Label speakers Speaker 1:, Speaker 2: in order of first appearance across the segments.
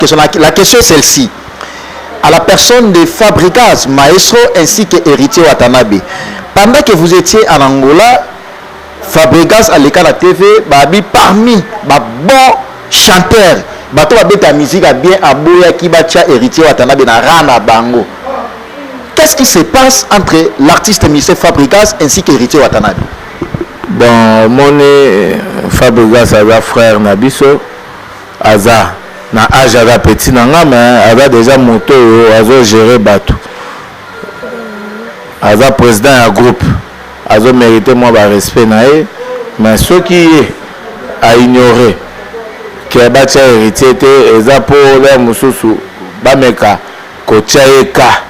Speaker 1: La question est celle-ci. À la personne de Fabregas, maestro ainsi que héritier Watanabe. Pendant que vous étiez en Angola, Fabregas à l'écart de la TV, parmi les bons chanteurs, la musique a bien abouya qui batia héritier Watanabe na Rana Bango. Qu'est-ce qui se passe entre l'artiste Michel Fabregas ainsi que héritier Watanabe?
Speaker 2: Bon, mon Fabregas a frère Nabiso, Aza. Na âge à petit nanga mais avait déjà moto azo gérer bateau aza président à groupe azo mérité moi ba respect naé mais ce qui a ignoré que bacha héritier était eza pour leur mususu ba meka ko tchaeka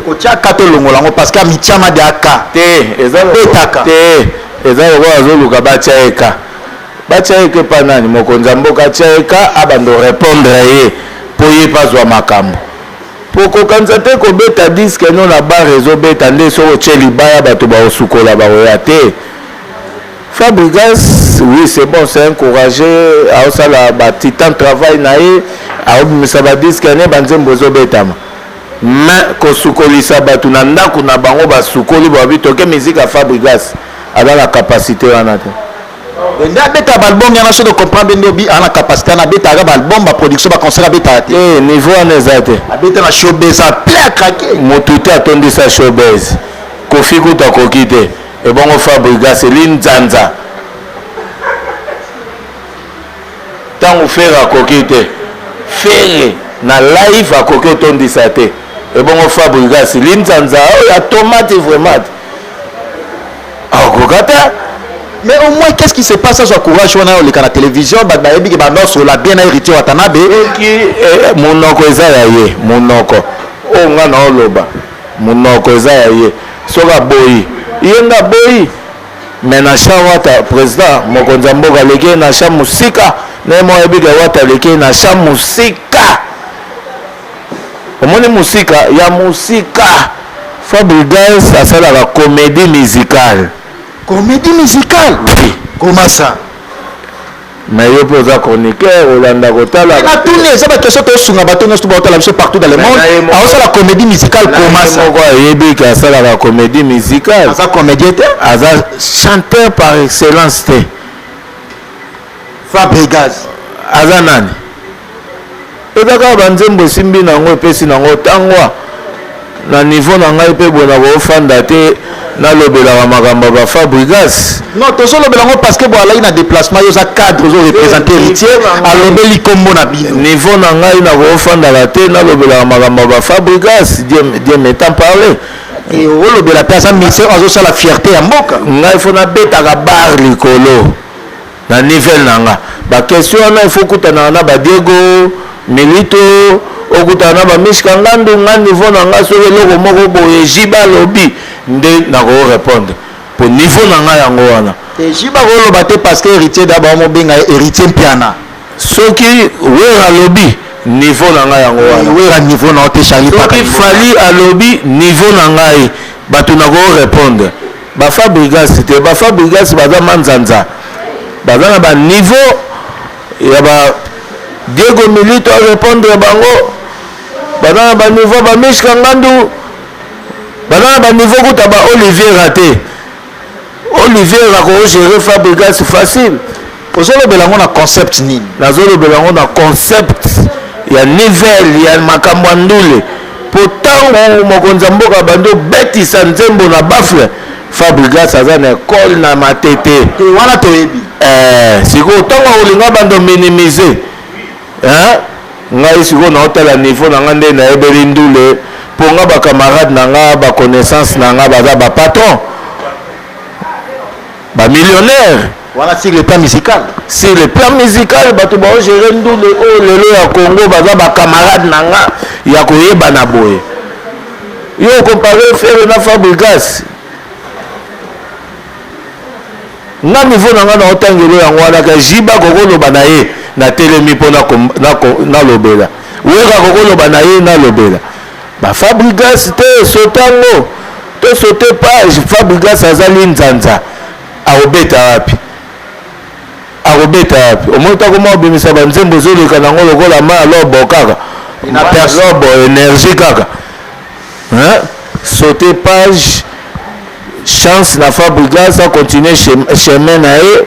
Speaker 1: ko tchaeka to longolango parce que michama de aka
Speaker 2: te eza betaka te eza azo luka bachaeka bachaeka panani mokonza mboka chaeka abando répondre ye po ye pazwa makambo poko kanza te ko beta disque non na bar réseau beta nde so cheli baya bato ba osukola ba oya te Fabregas oui c'est bon c'est encouragé a osala ba titan travail na ye a obimisa ba disque ne banzembo zo betama mais ko sukolisa bato na ndako na bango ba sukoli ba bitoke musique à Fabregas a la capacité wana te.
Speaker 1: Nda beta album yana so de comprendre ndobi ana capacité na beta ga album ba production ba concert beta te
Speaker 2: niveau en ezate
Speaker 1: beta na showbiz a plein craquer
Speaker 2: motuta atondi sa showbiz kofi kuta kokite e bongo Fabregas linzanza tango fera kokite fere na live a kokite tondi sa te e bongo Fabregas linzanza ya tomate vraiment kokata.
Speaker 1: Mais au moins, qu'est-ce qui se passe à ce courage on a à la télévision? Sur la bien héritier Watanabe.
Speaker 2: Monoko ezaye, monoko. Oh, ngana oloba. Monoko ezaye. Soka boyi. Yenga boyi. Mais na wata président mokonza mboka leke na sha musika. Na mo ebiga wata leke na sha musika. Omoni musika ya musika. Fabregas asala la comédie musicale.
Speaker 1: Comédie musicale?
Speaker 2: Oui.
Speaker 1: Comment ça?
Speaker 2: Mais il y a un chroniqueur, Olanda Kotala.
Speaker 1: Il y a tous les gens partout dans le monde. Alors, la comédie musicale, comment ça?
Speaker 2: Il y a la comédie musicale.
Speaker 1: Il y a comédien?
Speaker 2: Il y a chanteur par excellence.
Speaker 1: Fabregas.
Speaker 2: Il y a nani? Il y a Banzembo Simbi Nango Pesi Nango Tangwa. Na niveau na ngai pe bona bo fanda te na lobela makambo ba Fabregas
Speaker 1: non to so lobela ngo parce que bo ala ina déplacement yo za cadre zo représenter héritier a lobeli kombo na bino
Speaker 2: niveau na ngai na bo fanda la te na lobela makambo ba Fabregas Dieu m'étant parlé
Speaker 1: et o lobela pe sa mission azo sa la fierté ya mboka
Speaker 2: ngai fo na beta ka bar likolo na niveau na nga ba question na il faut kutana na ba Diego Milito okutana ba mishka ngandu ngani niveau na nga so eloko moko boye jiba lobi nde na ko répondre pour niveau na nga yango wana
Speaker 1: et jiba ko loba te parce que héritier d'abord mo benga héritier mpiana
Speaker 2: soki wera lobi niveau na nga yango wana
Speaker 1: wera niveau na te Charlie
Speaker 2: soki fali a lobi niveau na ngai bato na ko répondre ba Fabregas te ba Fabregas baza manzanza baza na ba niveau ya ba Diego Milito répondre bango bana ba niveau ba mishka ngandu bana ba niveau kuta ba Olivier raté Olivier rako gérer Fabregas facile
Speaker 1: ozolo belango na concept nini
Speaker 2: nazolo belango na concept ya nivel ya makambo ndule potango mokonza mboka bando betisa nzembo na bafle Fabregas aza na école na matete
Speaker 1: wana toyebi
Speaker 2: siko tango olinga bando minimiser ngai siko na otala niveau na nga nde na ebeli ndule po nga ba camarade na nga ba connaissance na nga baza ba patron ba millionnaire
Speaker 1: voilà sur le plan musical
Speaker 2: bato ba gérer ndule o lelo ya Congo baza ba camarade na nga ya koyeba na boye yo comparer faire na Fabregas nga niveau na nga na otangelo yango wana ka jiba kokoloba na ye na telemi mpo na lobela weka kokoloba na ye na lobela ba Fabregas te sotango to sote page Fabregas azali nzanza aobeta wapi akobeta yapi omoni koma obimisa banzembo ezoleka nango lokola ma lobo kaka lobo énergie kaka sauter page chance na Fabregas a continuer chemin na ye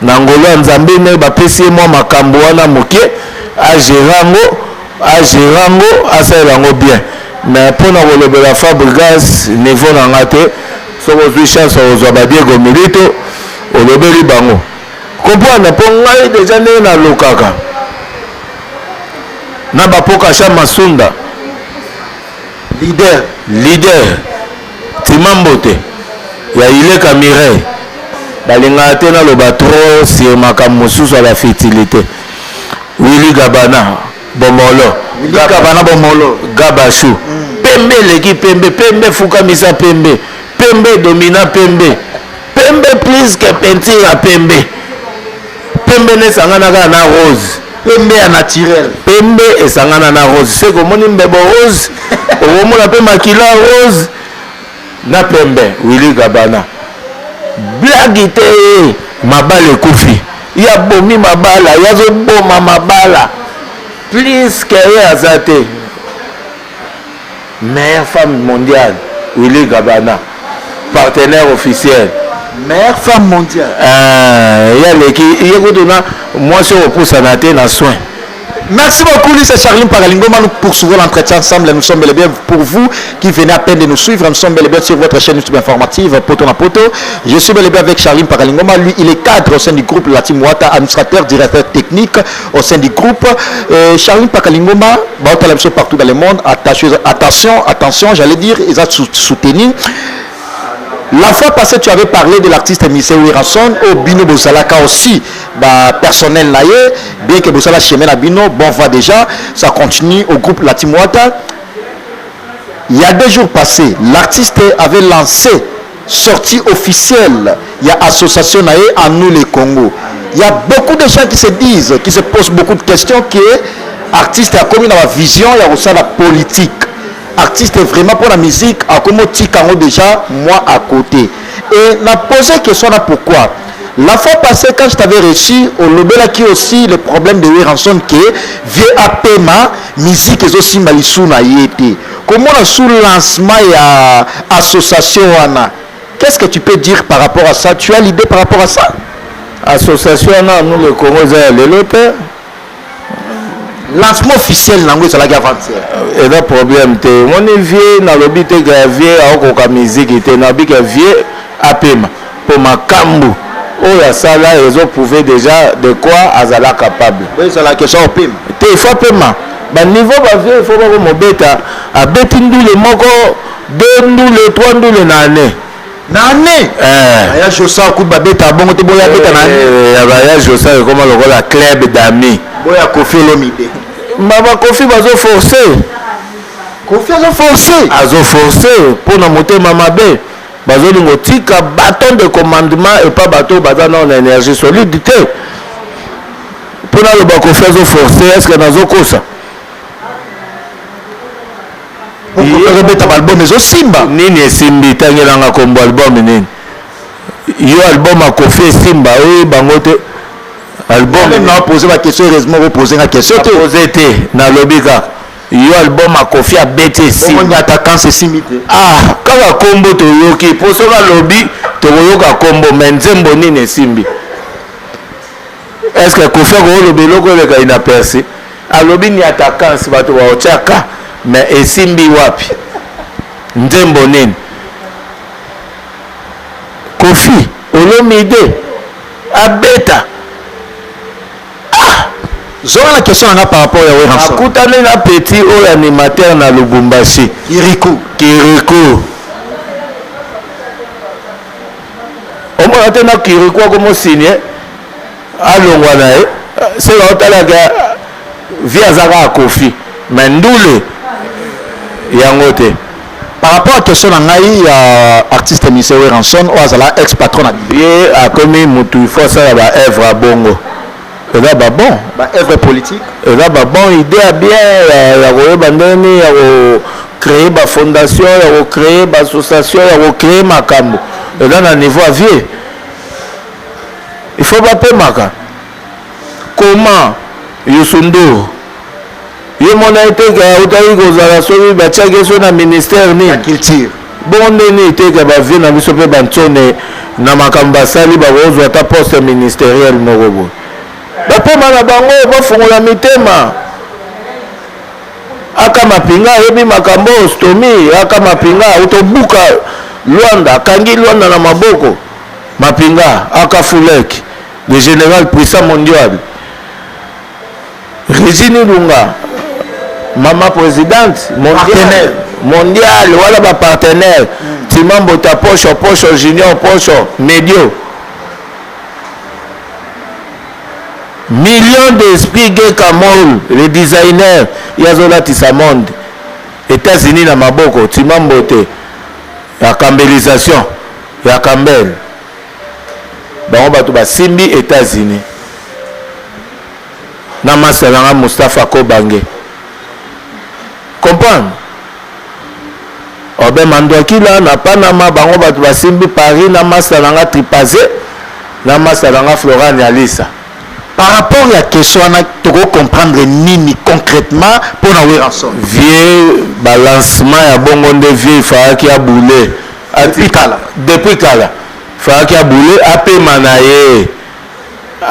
Speaker 2: na ngolo ya nzambe ne bapesi ye mwa makambo wana moke agérango asalela yango bien mais mpona kolobela Fabregas niveau na nga te soki ozwi chance ozwa badiego milito olobeli bango comprendre mpo ngai deja ndenge nalokaka na bapoka cha masunda leader timambote ya ileka mireille balingaka te naloba trop sur makambo mosusu ya bafertilité Willy Gabana bomolo gabashu pembe eleki pembe fukamisa pembe domina pembe plus que peinture ya pembe nesangana kaka na rose pembe ya naturel pembe esangana na rose seko omoni mbebo rose okomona mpe makila rose na pembe Willy Gabana blagi te mabala ekufi ya bomi mabala yazoboma mabala plus que ye aza te meilleure femme mondiale Willy Gabana partenaire officiel meilleure femme mondiale yaleki yekotuna mwasi okopusana te na soin.
Speaker 1: Merci beaucoup, c'est Charline Paralingoma. Nous poursuivons l'entretien ensemble. Nous sommes bel et bien pour vous qui venez à peine de nous suivre. Nous sommes bel et bien sur votre chaîne YouTube informative Poto na Poto. Je suis bel et bien avec Charline Paralingoma. Lui, il est cadre au sein du groupe La Team Wata, administrateur, directeur technique au sein du groupe. Charline Paralingoma, partout dans le monde. Attention, j'allais dire, ils ont soutenu. La fois passée, tu avais parlé de l'artiste Missé Wiranson au Bino Bosalaka aussi, personnel naïe, bien que Bosala chemin à Bino, bon va déjà, ça continue au groupe La Team Wata. Il y a 2 jours passés, l'artiste avait lancé sortie officielle, il y a association naïe à nous les Congo. Il y a beaucoup de gens qui se disent, qui se posent beaucoup de questions, que l'artiste a commis dans la vision, il y a aussi la politique. Artiste vraiment pour la musique, à comme Tikango déjà, moi à côté. Et n'a posé question là pourquoi. La fois passée, quand je t'avais reçu, au Lobela qui aussi le problème de Wiranson qui est VAPMA, musique et aussi Malissou na yété. Comment on a sous lancement et association Anna? Qu'est-ce que tu peux dire par rapport à ça? Tu as l'idée par rapport à ça?
Speaker 2: Association Anna, nous le Congo, les lotés.
Speaker 1: Lancement officiel nango ça la garantir
Speaker 2: et le problème te mon vieux na lobby te vieux a ko musique te na bi que vieux apema pour makambu o ya sala ils ont prouvé déjà de quoi azala capable
Speaker 1: oui c'est la question opema
Speaker 2: te il faut pema ba niveau ba vieux il faut pas mo beta a beti ndule moko 2 ndule 3 ndule na année ya josa coup ba beta bongo te boya beta na année ya josa comme le club d'amis
Speaker 1: boya Kofi Olomide
Speaker 2: Mama Kofi bazo forcer azo forcer pour na motema mabe bazo lingo tika bâton de commandement et pas bateau baza na énergie solidité pour na le Kofi azo forcer est-ce que nazo kosa
Speaker 1: rebeta album ezo simba
Speaker 2: nini esimbi tangelanga kombo album nini yo album a Kofi simba oyi bango te album
Speaker 1: na poser la question heureusement vous poser la question
Speaker 2: poser te na lobika yo album a Kofi a bete si
Speaker 1: on attaquant c'est simité
Speaker 2: kaka kombo to yoki poso ka lobi to yoka kombo menzembo nini simbi est-ce que Kofi ko lobi loko le ka ina percé a lobi ni attaquant si bato wa ochaka mais esimbi wapi nzembo nini Kofi Olomide abeta
Speaker 1: Zora la question par rapport à Wiranson.
Speaker 2: Akutane na petit o animateur na Lubumbashi. Kirikou. Omo atena Kirikou comme signé. Alongwa na e. C'est la hôtel ga via Zara Kofi. Mendule yangote.
Speaker 1: Par rapport à la question de l'artiste Missé Wiranson, ou azala ex-patron
Speaker 2: bien a commis mutu faut ça ba œuvre bongo. Et là bah bon,
Speaker 1: bah œuvre politique.
Speaker 2: Et là bah bon idée à bien ya bandeni ya créer ba fondation, ya créer ba association, ya créer makambo. Et là na niveau à vie. Il faut pas payer maka. comment Youssou ye mona eteka utaki kozala soki batiaki so na ministère nini
Speaker 1: la culture
Speaker 2: bongo ndeni eteka bavie na biso mpe bantsone na makambo basali bakozwa ata poste ministériel moko boye bapema na bango bafongola mitema aka mapinga ayebi makambo ostomi aka mapinga utobuka Luanda akangi Luanda na maboko mapinga aka Fulek le général puissant mondial Régine Lunga Mama présidente mondial voilà ba partenaire Timambo ta poche junior poche médio millions d'esprits gay Kamol les designers yazola tisamonde États-Unis na maboko Timambo te ya cambelisation ya Campbell bango bato basimbi États-Unis na masalanga Mustafa Kobange comprendre obe mandwakila na Panama bango bato basimbi Paris na masalanga Tripazé na masalanga Florent Alisa
Speaker 1: par rapport à la question tu peux comprendre nini concrètement pour nous rançon
Speaker 2: vieux balancement ya bongo nde vieux faki ya boulé depuis kala faki ya boulé apema na ye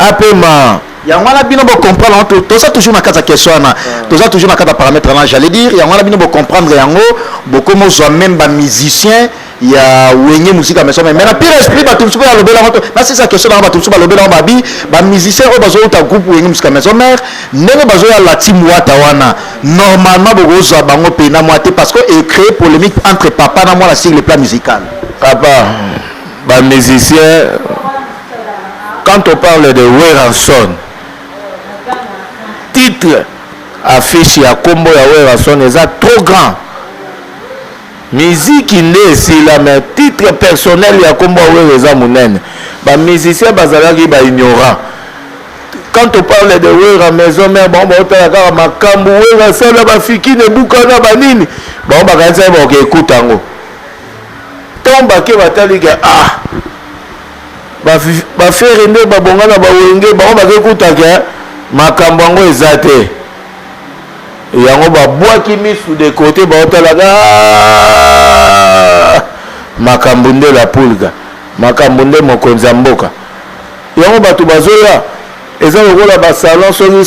Speaker 2: apema
Speaker 1: yango wana bino bo comprendre toza toujours na kata question wana toza toujours na kata paramètre wana j'allais dire yango wana bino bo comprendre yango bokomo zo même ba musicien ya wenye musique mais na pire esprit ba tout ya lobela moto na c'est ça question na ba tout ba lobela babi ba musicien o bazo ta groupe wenye musique maison mère ndenge bazo ya la team wata wana normalement bogo zo bango pe na moité parce que est créé polémique entre papa na moi sur le plan musical
Speaker 2: papa ba musicien quand on parle de Weranson titre affiche ya kombo ya Weranson est trop grand musique nde esila mais titre personnel ya kombo ya Weranson munene ba musicien bazalaki ba ignorant quand on parle de Wera maison mère bon otala kaka makambo Weranson ba fikine bukana banini bon bakanisa ba ke écoute ngo tomba ke batali ke ba faire nde babongana ba wenge ba ke écoute ke makambo yango eza te yango babwaki misu de côté baotalaka makambo nde la pulga makambo nde mokonzi ya mboka yango bato bazoya eza lokola basalon soki